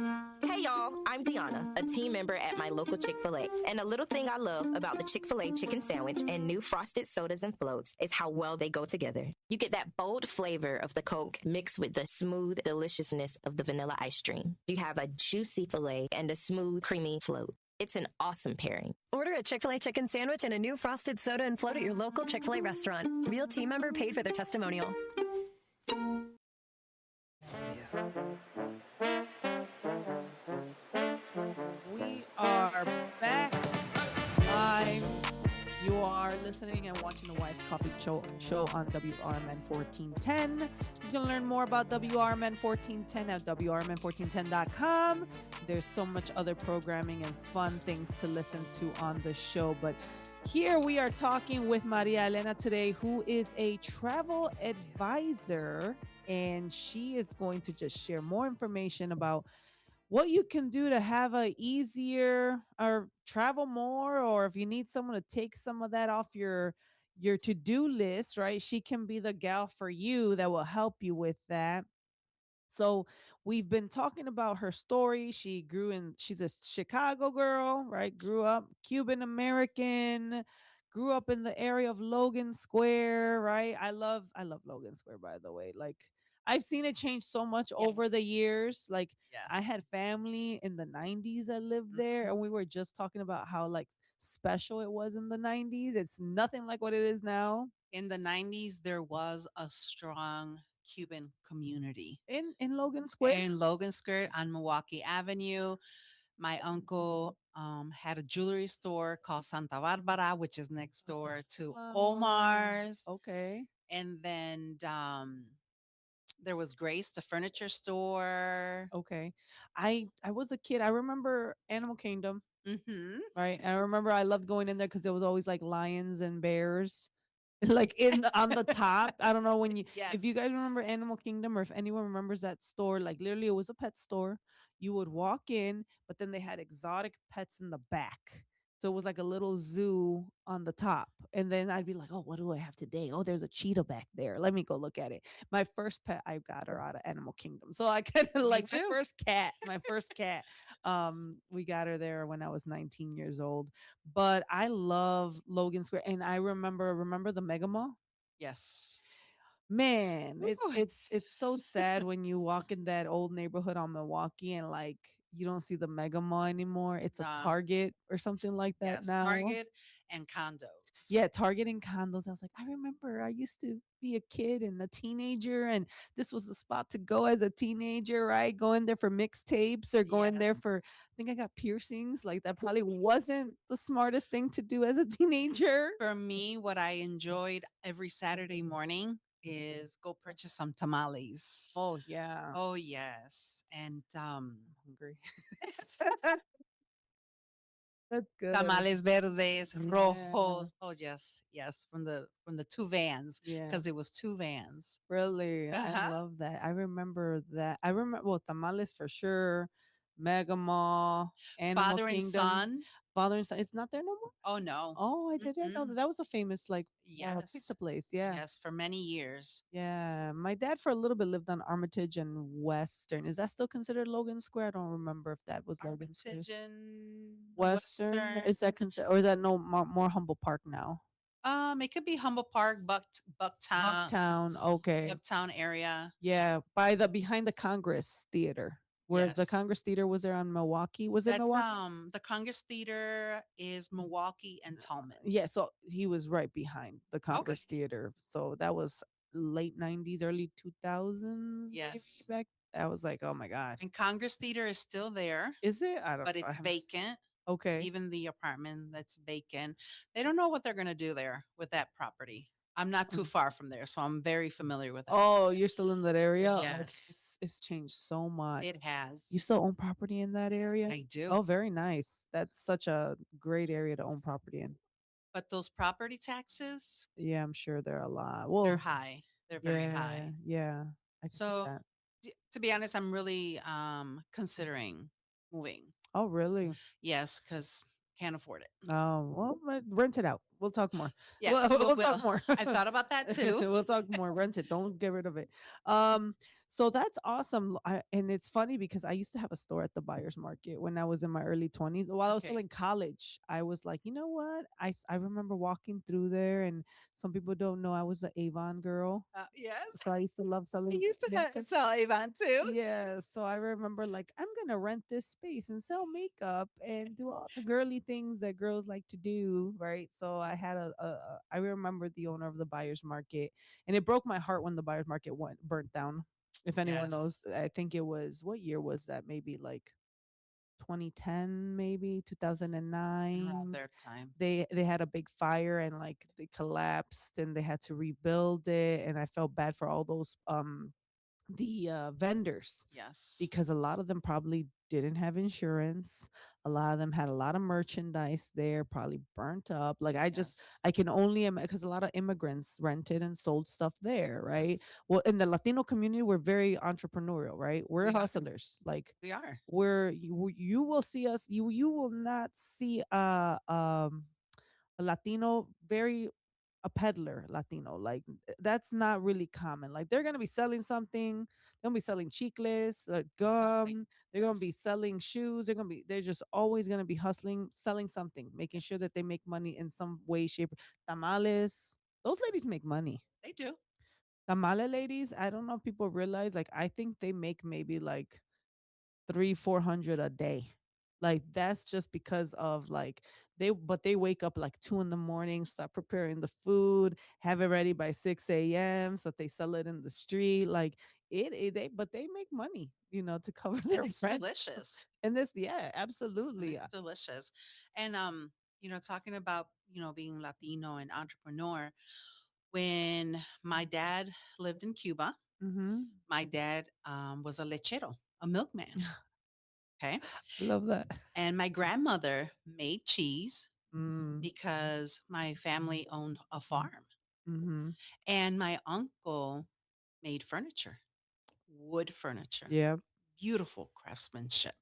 Hey y'all, I'm Deanna, a team member at my local Chick-fil-A. And a little thing I love about the Chick-fil-A chicken sandwich and new frosted sodas and floats is how well they go together. You get that bold flavor of the Coke mixed with the smooth deliciousness of the vanilla ice cream. You have a juicy filet and a smooth, creamy float. It's an awesome pairing. Order a Chick-fil-A chicken sandwich and a new frosted soda and float at your local Chick-fil-A restaurant. Real team member paid for their testimonial. We are back live. You are listening and watching the Wise Coffee Show on WRMN 1410. You can learn more about WRMN 1410 at WRMN1410.com. There's so much other programming and fun things to listen to on the show. But here we are talking with Maria Elena today, who is a travel advisor, and she is going to just share more information about what you can do to have a easier or travel more, or if you need someone to take some of that off your to-do list, right? She can be the gal for you that will help you with that. So we've been talking about her story. She's a Chicago girl, right? Grew up Cuban American, grew up in the area of Logan Square, right? I love Logan Square, by the way. Like, I've seen it change so much over the years. Like I had family in the 90s that lived there, and we were just talking about how like special it was in the 90s. It's nothing like what it is now. In the 90s, there was a strong Cuban community in Logan Square. In Logan Square on Milwaukee Avenue. My uncle had a jewelry store called Santa Barbara, which is next door to Omar's. Okay. And then there was Grace, the furniture store. Okay. I was a kid. I remember Animal Kingdom. Mm-hmm. Right. I remember I loved going in there because there was always like lions and bears. Like on the top. I don't know when you if you guys remember Animal Kingdom, or if anyone remembers that store, like literally it was a pet store. You would walk in, but then they had exotic pets in the back. So it was like a little zoo on the top. And then I'd be like, oh, what do I have today? Oh, there's a cheetah back there. Let me go look at it. My first pet, I got her out of Animal Kingdom. So I kind of like my first cat. We got her there when I was 19 years old. But I love Logan Square. And I remember the Mega Mall? Yes. Man, it's so sad when you walk in that old neighborhood on Milwaukee and like you don't see the Mega Mall anymore. It's a Target or something like that Yes, now. Target and condos. Yeah, Target and condos. I was like, I remember I used to be a kid and a teenager, and this was the spot to go as a teenager, right? Going there for mixtapes or going there for, I think I got piercings. Like that probably wasn't the smartest thing to do as a teenager. For me, what I enjoyed every Saturday morning is go purchase some tamales. Oh yeah. Oh yes. And hungry. That's good. Tamales verdes, rojos. Oh yes, yes. From the two vans. Yeah. Because it was two vans. Really? I love that. I remember that. I remember tamales for sure. Mega Mall, Animal Father and Kingdom. Son. Father and Son. It's not there no more? Oh no. Oh, I didn't know that. That was a famous like pizza place. Yeah. Yes, for many years. Yeah. My dad for a little bit lived on Armitage and Western. Is that still considered Logan Square? I don't remember if that was Logan Square. Armitage and Western. Is that considered, or is that no more Humble Park now? It could be Humble Park, Bucktown. Bucktown. Okay. Uptown area. Yeah, behind the Congress Theater. Where the Congress Theater was there on Milwaukee. Was it Milwaukee? The Congress Theater is Milwaukee and Tallman. Yeah, so he was right behind the Congress Theater. So that was late 90s, early 2000s. Yes. Back. I was like, oh my gosh. And Congress Theater is still there. Is it? I don't know. But it's vacant. Okay. Even the apartment that's vacant. They don't know what they're going to do there with that property. I'm not too far from there, so I'm very familiar with it. Oh, you're still in that area? Yes. It's changed so much. It has. You still own property in that area? I do. Oh, very nice. That's such a great area to own property in. But those property taxes? Yeah, I'm sure they're a lot. Well, they're high. They're very high. Yeah. I can see that. To be honest, I'm really considering moving. Oh, really? Yes, because can't afford it. Oh, well, rent it out. We'll talk more. Yes, we'll talk more. I thought about that too. We'll talk more. Rent it. Don't get rid of it. So that's awesome. And it's funny because I used to have a store at the buyer's market when I was in my early 20s. While I was still in college, I was like, you know what? I remember walking through there, and some people don't know I was an Avon girl. Yes. So I used to love selling. I used to sell Avon too. Yeah. So I remember like, I'm going to rent this space and sell makeup and do all the girly things that girls like to do. Right. So I had I remember the owner of the buyer's market, and it broke my heart when the buyer's market burnt down. If anyone knows, I think it was, what year was that? Maybe like 2010, maybe 2009. Around their time. They had a big fire and like they collapsed and they had to rebuild it. And I felt bad for all those the vendors. Yes. Because a lot of them probably didn't have insurance. A lot of them had a lot of merchandise there, probably burnt up. Like I can only imagine, because a lot of immigrants rented and sold stuff there, right? Yes. Well, in the Latino community, we're very entrepreneurial, right? We're hustlers. Like we are. You will see us. You will not see a Latino a peddler Latino. Like that's not really common. Like they're gonna be selling something. They're gonna be selling chicles, gum. They're gonna be selling shoes. They're just always gonna be hustling, selling something, making sure that they make money in some way, shape. Tamales. Those ladies make money. They do. Tamale ladies, I don't know if people realize, like, I think they make maybe like 300-400 a day. Like that's just because of like they wake up like 2 in the morning, start preparing the food, have it ready by 6 a.m. so that they sell it in the street. Like they make money, to cover And their it's rent. delicious. And this, yeah, And absolutely. it's delicious. And talking about, being Latino and entrepreneur, when my dad lived in Cuba, Mm-hmm. my dad was a lechero, a milkman. Okay. Love that. And my grandmother made cheese Mm. because my family owned a farm. Mm-hmm. And my uncle made furniture, wood furniture, Yeah. beautiful craftsmanship.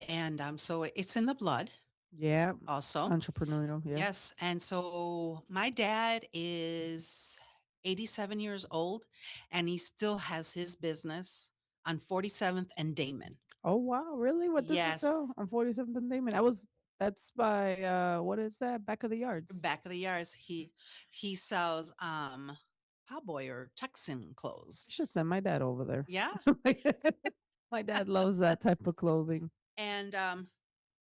And so it's in the blood Yeah. also. Entrepreneurial. Yeah. Yes. And so my dad is 87 years old and he still has his business on 47th and Damon. Oh wow, really? What does it Yes. sell on 47th and Damon? That's by what is that? Back of the yards. Back of the yards, he sells cowboy or Texan clothes. You should send my dad over there. Yeah. My dad loves that type of clothing. And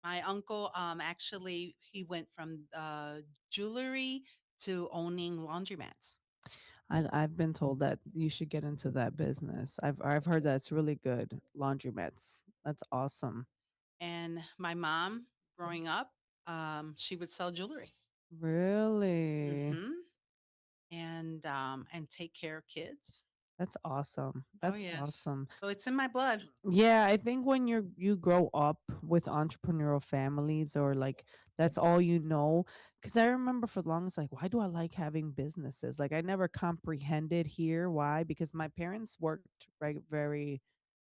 my uncle actually he went from jewelry to owning laundromats. I've been told that you should get into that business. I've heard that's really good. Laundromats. That's awesome. And my mom, growing up, she would sell jewelry. Really? Hmm. And take care of kids. That's awesome. Oh That's yes. awesome. So it's in my blood. Yeah, I think when you grow up with entrepreneurial families or like that's all you know. Because I remember for the longest, like, why do I like having businesses? Like I never comprehended here why, because my parents worked very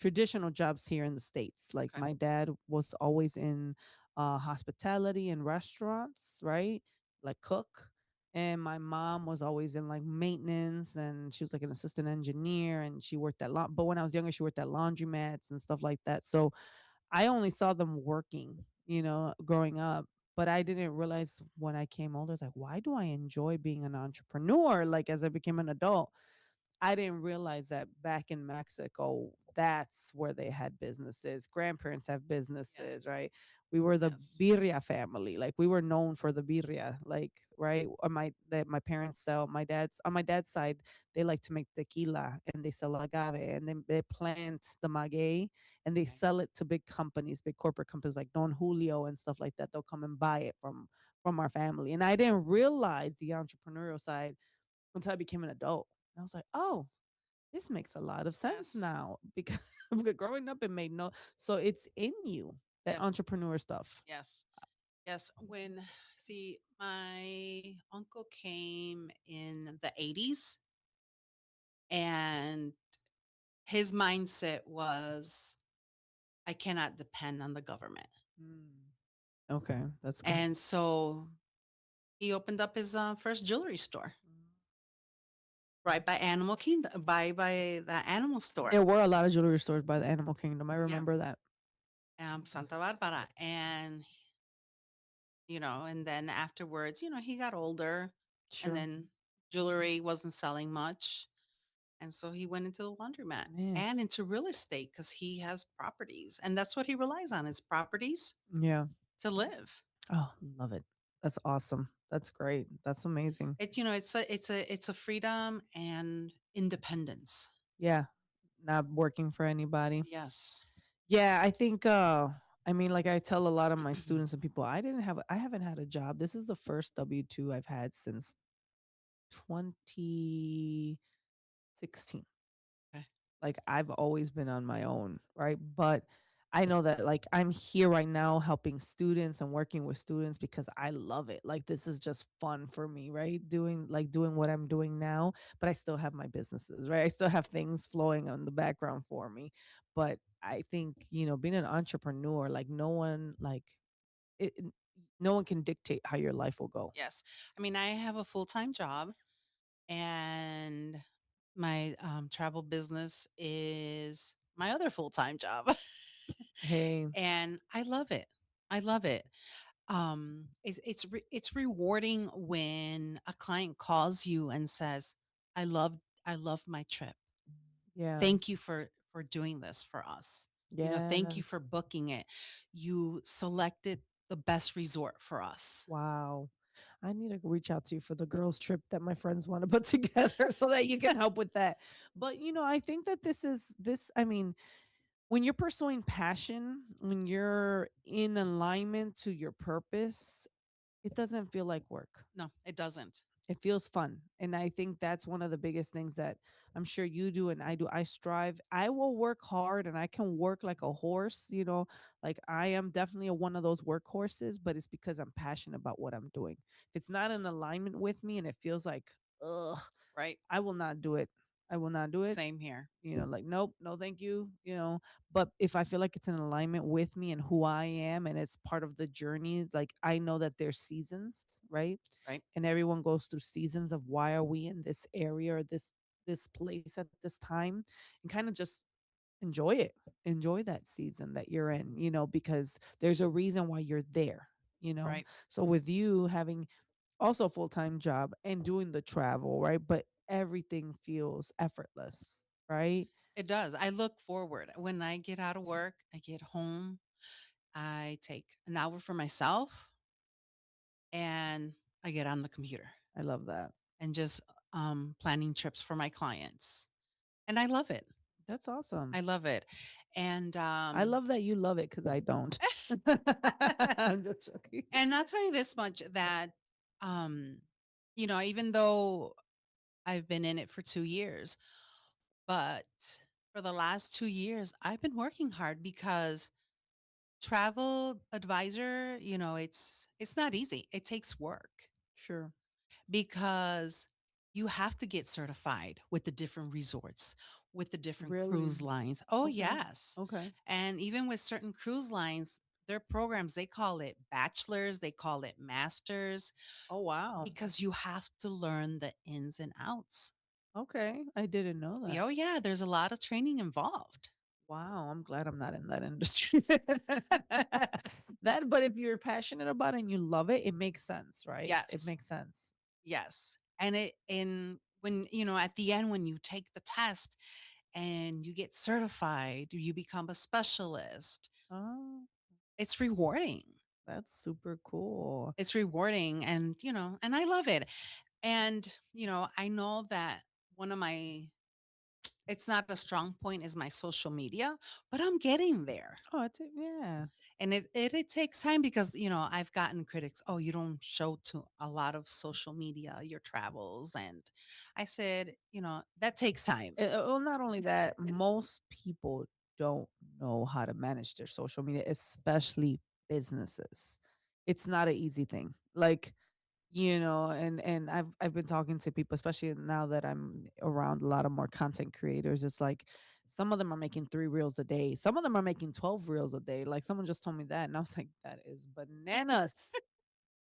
traditional jobs here in the States. Like Okay. my dad was always in hospitality and restaurants, right? Like cook. And my mom was always in like maintenance and she was like an assistant engineer and she worked at but when I was younger, she worked at laundromats and stuff like that. So I only saw them working, growing up. But I didn't realize when I came older, it's like, why do I enjoy being an entrepreneur? Like as I became an adult, I didn't realize that back in Mexico, that's where they had businesses. Grandparents have businesses, right? We were the birria family. Like we were known for the birria, like right. Or my parents sell. My dad's side, they like to make tequila and they sell agave and then they plant the maguey and they sell it to big companies, big corporate companies like Don Julio and stuff like that. They'll come and buy it from our family. And I didn't realize the entrepreneurial side until I became an adult. And I was like, oh, this makes a lot of sense Yes. now because growing up it made no. So it's in you, that Yep. entrepreneur stuff. Yes. Yes. See, my uncle came in the 80s and his mindset was, I cannot depend on the government. Okay, that's good. And so he opened up his first jewelry store right by Animal Kingdom, by the animal store. There were a lot of jewelry stores by the Animal Kingdom. I Yeah. remember that. Santa Barbara. And, and then afterwards, he got older Sure. and then jewelry wasn't selling much. And so he went into the laundromat Man. and into real estate because he has properties. And that's what he relies on is properties Yeah. to live. Oh, love it. That's awesome. That's great. That's amazing. It's a freedom and independence. Yeah. Not working for anybody. Yes. Yeah, I think I mean like I tell a lot of my students and people I haven't had a job. This is the first W2 I've had since 2016. Okay. Like I've always been on my own, right? But I know that like I'm here right now helping students and working with students because I love it. Like this is just fun for me, right? Doing what I'm doing now, but I still have my businesses, right? I still have things flowing on the background for me. But I think, being an entrepreneur, like it, no one can dictate how your life will go. Yes. I mean, I have a full-time job and my travel business is my other full-time job. Hey. And I love it. I love it. It's rewarding when a client calls you and says, I love my trip. Yeah. Thank you for doing this for us. Thank you Yes. for booking it. You selected the best resort for us. Wow. I need to reach out to you for the girls' trip that my friends want to put together so that you can help with that. But I think that I mean, when you're pursuing passion, when you're in alignment to your purpose, it doesn't feel like work. No, it doesn't. It feels fun. And I think that's one of the biggest things that I'm sure you do and I do. I strive. I will work hard and I can work like a horse, like I am definitely one of those workhorses, but it's because I'm passionate about what I'm doing. If it's not in alignment with me and it feels like, ugh, Right. I will not do it. I will not do it. Same here. Like, nope, no, thank you. But if I feel like it's in alignment with me and who I am and it's part of the journey, like I know that there's seasons, right? Right. And everyone goes through seasons of why are we in this area or this place at this time, and kind of just enjoy it. Enjoy that season that you're in, because there's a reason why you're there. Right. So with you having also a full-time job and doing the travel, right? But everything feels effortless, right? It does. I look forward. When I get out of work, I get home, I take an hour for myself and I get on the computer I love that. and just planning trips for my clients. And I love it. That's awesome. I love it. And I love that you love it because I don't. I'm just joking. and I'll tell you this much that even though I've been in it for 2 years, but for the last 2 years, I've been working hard because travel advisor, it's not easy. It takes work Sure. because you have to get certified with the different resorts, with the different cruise Really? lines. Oh, Okay. yes. Okay. And even with certain cruise lines, their programs, they call it bachelors, they call it masters, Oh, wow. because you have to learn the ins and outs. Okay. I didn't know that. Oh, yeah. There's a lot of training involved. Wow, I'm glad I'm not in that industry. But if you're passionate about it and you love it, it makes sense, right? It Yes. makes sense. Yes. And when, at the end, when you take the test and you get certified, you become a specialist. Oh, It's rewarding. that's super cool. It's rewarding. And I love it. And, I know that one of it's not a strong point is my social media, but I'm getting there. Oh, yeah. And it takes time because, I've gotten critics, oh, you don't show to a lot of social media, your travels. And I said, that takes time. Well, not only that, most people don't know how to manage their social media, especially businesses. It's not an easy thing. Like, and I've been talking to people, especially now that I'm around a lot of more content creators. It's like some of them are making 3 reels a day. Some of them are making 12 reels a day. Like someone just told me that, and I was like, that is bananas.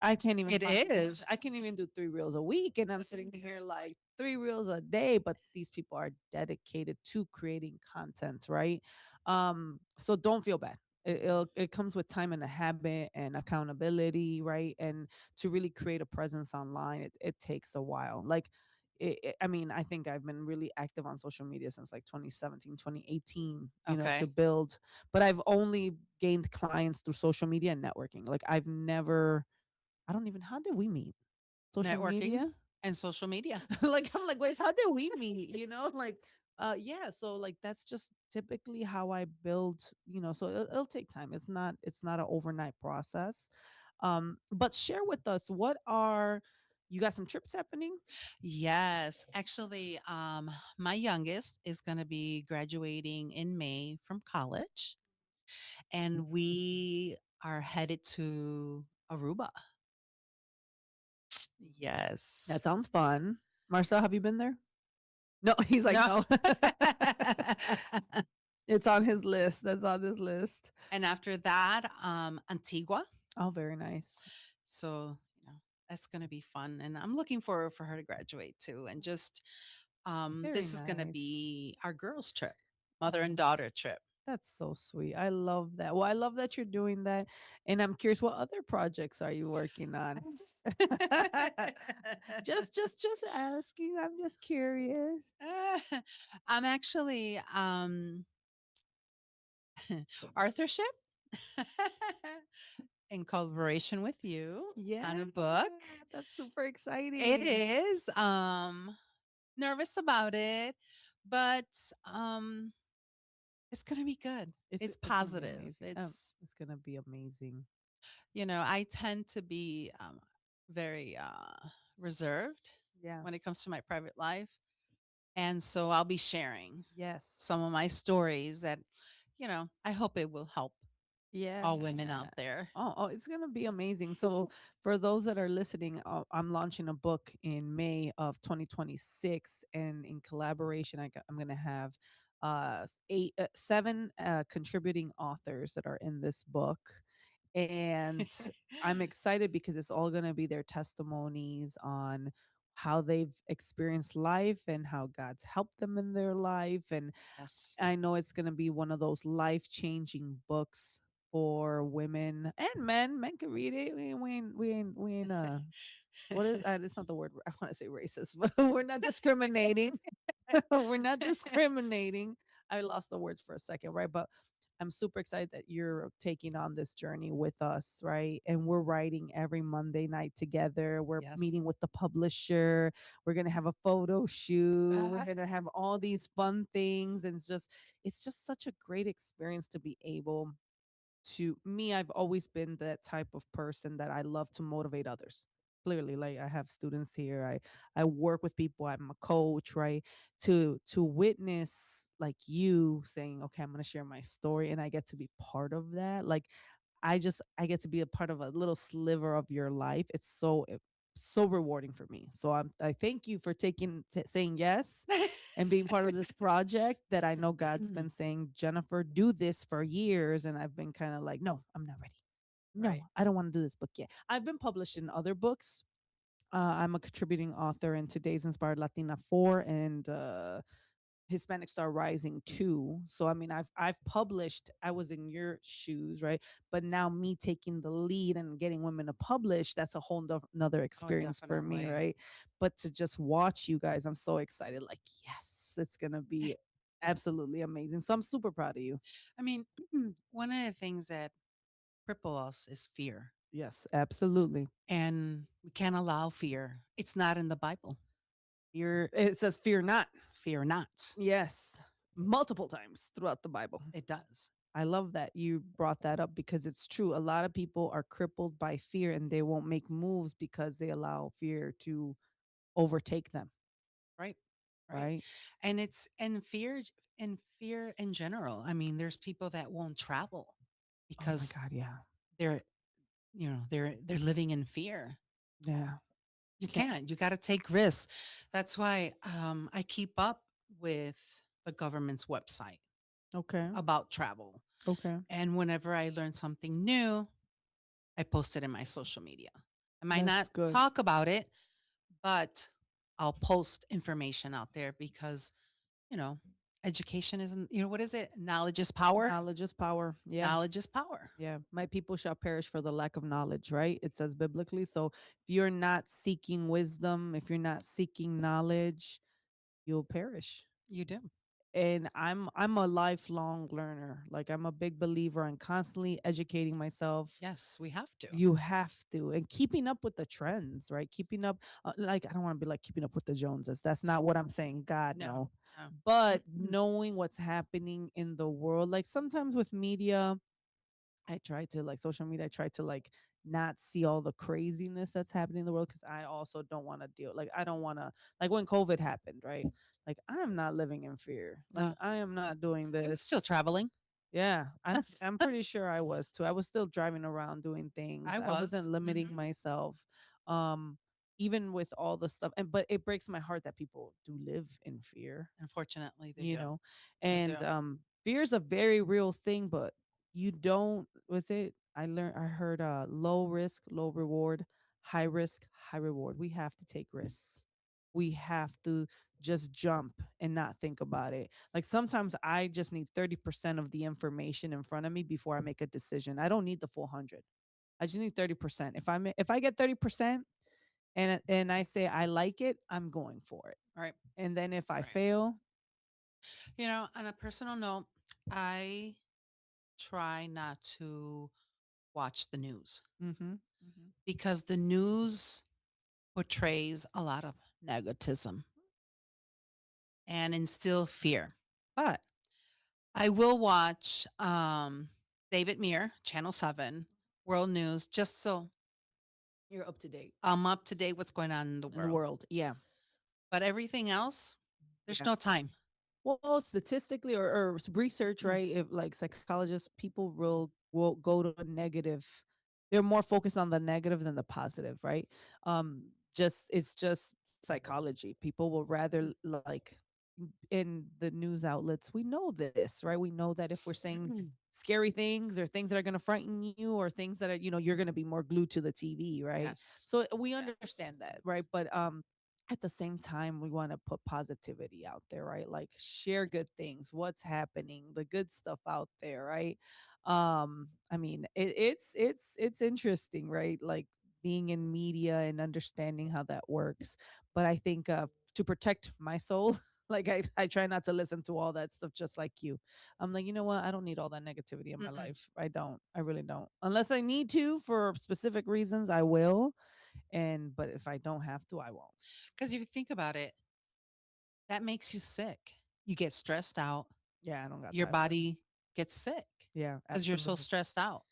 I can't even. It is. I can't even do 3 reels a week, and I'm sitting here like 3 reels a day. But these people are dedicated to creating content, right? So don't feel bad. It comes with time and a habit and accountability, right? And to really create a presence online, it takes a while. Like, I mean, I think I've been really active on social media since like 2017, 2018, to Okay. build. But I've only gained clients through social media and networking. Like I've never. I don't even. How did we meet? Social Networking media? and social media. Like I'm like, wait, how did we meet? Like yeah, so like that's just typically how I build, so it'll take time. It's not an overnight process. But share with us, what are you got some trips happening? Yes. Actually, my youngest is going to be graduating in May from college, and we are headed to Aruba. Yes. That sounds fun. Marcel, have you been there? No, he's like, No. no. It's on his list. That's on his list. And after that, Antigua. Oh, very nice. So, that's going to be fun. And I'm looking forward for her to graduate too. And just, Very this is going to nice. be our girls' trip, mother and daughter trip. That's so sweet. I love that. Well, I love that you're doing that. And I'm curious, what other projects are you working on? just asking. I'm just curious. I'm actually authorship in collaboration with you on a book. That's super exciting. It is. Nervous about it, but it's gonna be good. It's It's gonna be positive. amazing. It's gonna be amazing. I tend to be very reserved Yeah. when it comes to my private life. And so I'll be sharing Yes. some of my stories that, I hope it will help Yeah. all women out there. Oh, it's gonna be amazing. So, for those that are listening, I'm launching a book in May of 2026, and in collaboration, I'm gonna have seven contributing authors that are in this book, and I'm excited because it's all gonna be their testimonies on how they've experienced life and how God's helped them in their life. And Yes. I know it's going to be one of those life changing books for women and men. Men can read it. What is it's not the word I want to say racist, but we're not discriminating. We're not discriminating. I lost the words for a second, right? But I'm super excited that you're taking on this journey with us, right? And we're writing every Monday night together. We're Yes. meeting with the publisher. We're gonna have a photo shoot. We're gonna have all these fun things, and it's just such a great experience to be able to me. I've always been that type of person that I love to motivate others. Clearly, like I have students here. I work with people. I'm a coach, right? To witness like you saying, okay, I'm gonna share my story, and I get to be part of that. Like I get to be a part of a little sliver of your life. It's so rewarding for me. So I thank you for saying yes and being part of this project that I know God's been saying, Jennifer, do this for years. And I've been kind of like, no, I'm not ready. No, Right. I don't want to do this book yet. I've been published in other books. I'm a contributing author in Today's Inspired Latina 4 and Hispanic Star Rising 2. So I mean I've published, I was in your shoes, right? But now me taking the lead and getting women to publish, that's a whole another experience for me, definitely. right? But to just watch you guys, I'm so excited. Like, yes, it's gonna be absolutely amazing. So I'm super proud of you. I mean, one of the things that cripple us is fear. Yes, absolutely. And we can't allow fear. It's not in the Bible. Fear, It says fear not. fear not. Yes. Multiple times throughout the Bible. It does. I love that you brought that up because it's true. A lot of people are crippled by fear and they won't make moves because they allow fear to overtake them. Right. Right. And it's and fear in general. I mean, there's people that won't travel because Oh my God. Yeah. they're they're living in fear. Yeah. You can't. You got to take risks. That's why I keep up with the government's website Okay. about travel. Okay. And whenever I learn something new, I post it in my social media. I might That's not good. talk about it, but I'll post information out there because, education isn't, what is it? Knowledge is power. Knowledge is power. Yeah. Knowledge is power. Yeah. My people shall perish for the lack of knowledge, right? It says biblically. So if you're not seeking wisdom, if you're not seeking knowledge, you'll perish. You do. And I'm a lifelong learner. Like I'm a big believer in constantly educating myself. Yes, we have to. You have to, and keeping up with the trends, right? Keeping up, like I don't want to be like keeping up with the Joneses. That's not what I'm saying. God, no. No. But knowing what's happening in the world, like sometimes with media, I try to like social media. I try to like not see all the craziness that's happening in the world because I also don't want to deal. Like I don't want to like when COVID happened, right? Like I'm not living in fear. Like No. I am not doing I'm this. still traveling. Yeah, I'm pretty sure I was too. I was still driving around doing things. I I was. wasn't limiting myself. Um, even with all the stuff, and but it breaks my heart that people do live in fear. Unfortunately, they You do. know, They and do. fear is a very real thing, but you don't. Was it? I heard low risk, low reward, high risk, high reward. We have to take risks. we have to just jump and not think about it. Like sometimes I just need 30% of the information in front of me before I make a decision. I don't need the full 100. I just need 30%. If I get 30% and I say I like it, I'm going for it. Right. And then if I fail, You know, on a personal note, I try not to watch the news because the news portrays a lot of negativism and instill fear. But I will watch David Muir, Channel 7, World News, just so you're up to date. I'm up to date what's going on in the world. Yeah. But everything else, there's no time. Well, statistically or research, right? If like psychologists, people will go to a negative. They're more focused on the negative than the positive, right? It's just psychology. People will rather like in the news outlets. We know this, right? We know that if we're saying scary things or things that are going to frighten you or things that are, you're going to be more glued to the TV, right? Yes. So we understand that, right? But at the same time, we want to put positivity out there, right? Like share good things, what's happening, the good stuff out there, right? I mean, it's interesting, right? Like being in media and understanding how that works. But I think to protect my soul, like I try not to listen to all that stuff, just like you. I'm like, you know what? I don't need all that negativity in my life. I don't. I really don't. Unless I need to for specific reasons, I will. But if I don't have to, I won't. Because if you think about it, that makes you sick. You get stressed out. Yeah, I don't got your time. body gets sick. Yeah, because you're so absolutely. stressed out.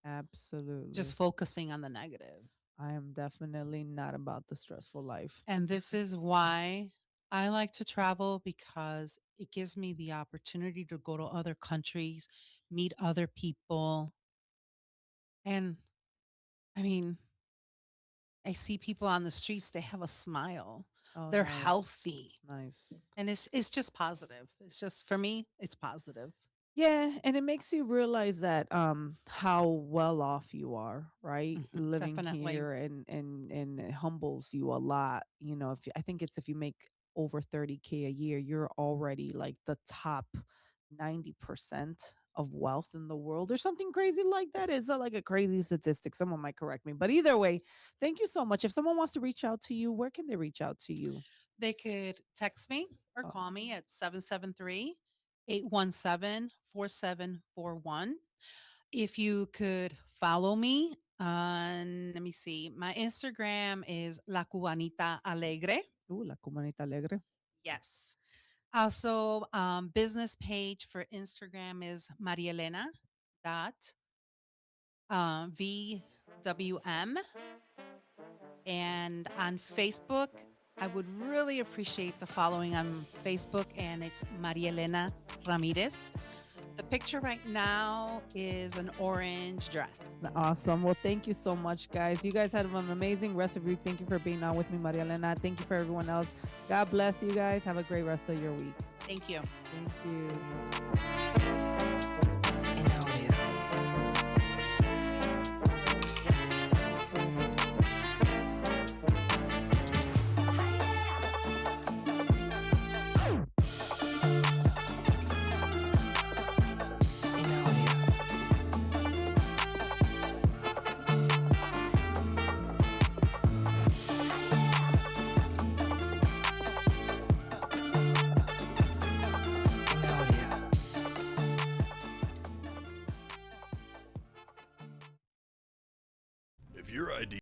Absolutely. Just focusing on the negative. I am definitely not about the stressful life. And this is why I like to travel, because it gives me the opportunity to go to other countries, meet other people. And I mean, I see people on the streets, they have a smile. Oh, They're nice. healthy. Nice. And it's just positive. It's just, for me, it's positive. Yeah, and it makes you realize that how well off you are, right? Living definitely. here and it humbles you a lot. I think it's if you make over 30K a year, you're already like the top 90% of wealth in the world or something crazy like that. It's like a crazy statistic. Someone might correct me. But either way, thank you so much. If someone wants to reach out to you, where can they reach out to you? They could text me or call me at 773-817-4741. If you could follow me on, let me see, my Instagram is La Cubanita Alegre. La Cubanita Alegre. Yes. Also, business page for Instagram is marielena.vwm. And on Facebook, I would really appreciate the following on Facebook, and it's Marielena Ramirez. The picture right now is an orange dress. Awesome. Well, thank you so much, guys. You guys had an amazing rest of your week. Thank you for being on with me, Maria Elena. Thank you for everyone else. God bless you guys. Have a great rest of your week. Thank you. Thank you. If your idea